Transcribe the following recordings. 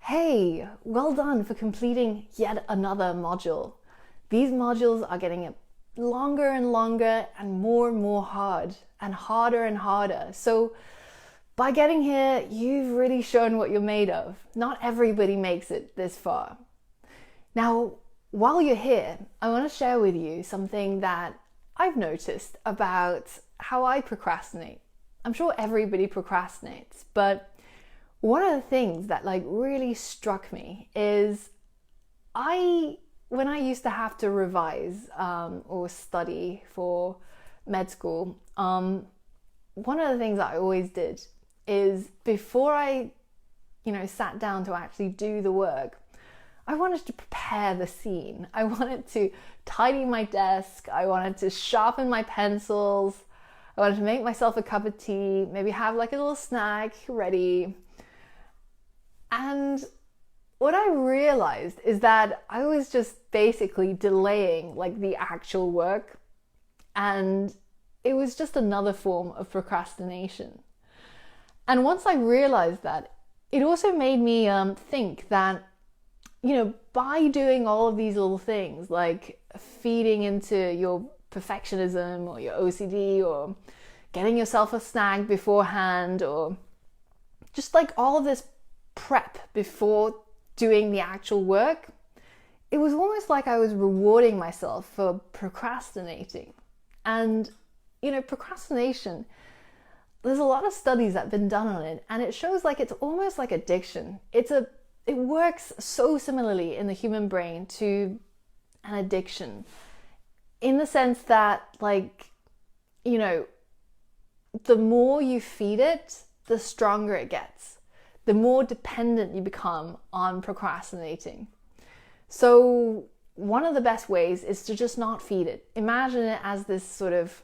Hey, well done for completing yet another module. These modules are getting longer and longer and more hard and harder. So by getting here, you've really shown what you're made of. Not everybody makes it this far. Now, while you're here, I want to share with you something that I've noticed about how I procrastinate. I'm sure everybody procrastinates, but one of the things that really struck me is when I used to have to revise or study for med school, one of the things that I always did is before I sat down to actually do the work, I wanted to prepare the scene. I wanted to tidy my desk. I wanted to sharpen my pencils. I wanted to make myself a cup of tea, maybe have a little snack ready. And what I realized is that I was just basically delaying the actual work, and it was just another form of procrastination. And once I realized that, it also made me think that, by doing all of these little things, like feeding into your perfectionism or your OCD, or getting yourself a snack beforehand, or just all of this prep before doing the actual work, it was almost like I was rewarding myself for procrastinating. And procrastination, there's a lot of studies that have been done on it, and it shows it's almost like addiction. It works so similarly in the human brain to an addiction, in the sense that the more you feed it, the stronger it gets, the more dependent you become on procrastinating. So one of the best ways is to just not feed it. Imagine it as this sort of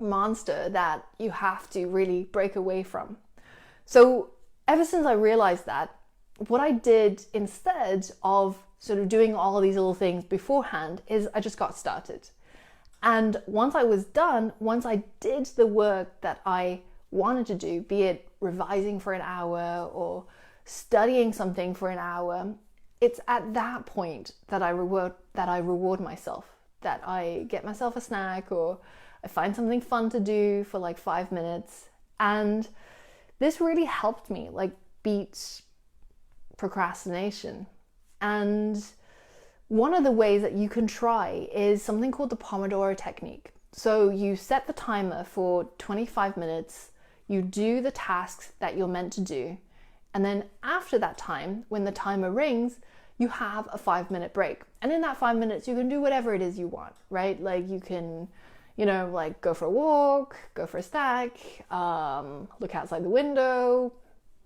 monster that you have to really break away from. So ever since I realized that, what I did instead of sort of doing all of these little things beforehand is I just got started. And once I was done, once I did the work that I wanted to do, be it revising for an hour or studying something for an hour, it's at that point that I reward myself, that I get myself a snack, or I find something fun to do for 5 minutes. And this really helped me beat procrastination. And one of the ways that you can try is something called the Pomodoro technique. So you set the timer for 25 minutes, you do the tasks that you're meant to do, and then after that time, when the timer rings, you have a 5-minute break. And in that 5 minutes, you can do whatever it is you want, right? You can, go for a walk, go for a snack, look outside the window,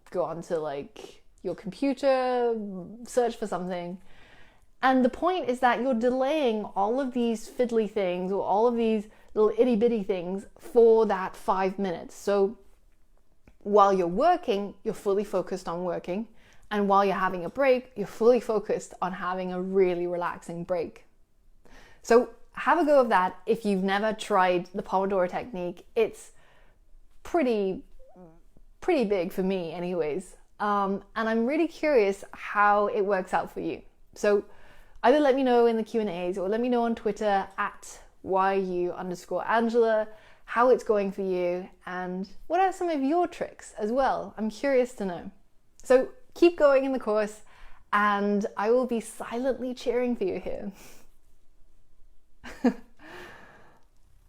go onto your computer, search for something. And the point is that you're delaying all of these fiddly things or all of these little itty bitty things for that 5 minutes. So while you're working, you're fully focused on working. And while you're having a break, you're fully focused on having a really relaxing break. So have a go of that if you've never tried the Pomodoro technique. It's pretty big for me anyways. And I'm really curious how it works out for you. So either let me know in the Q&As or let me know on Twitter at @YU_Angela how it's going for you and what are some of your tricks as well. I'm curious to know. So keep going in the course, and I will be silently cheering for you here.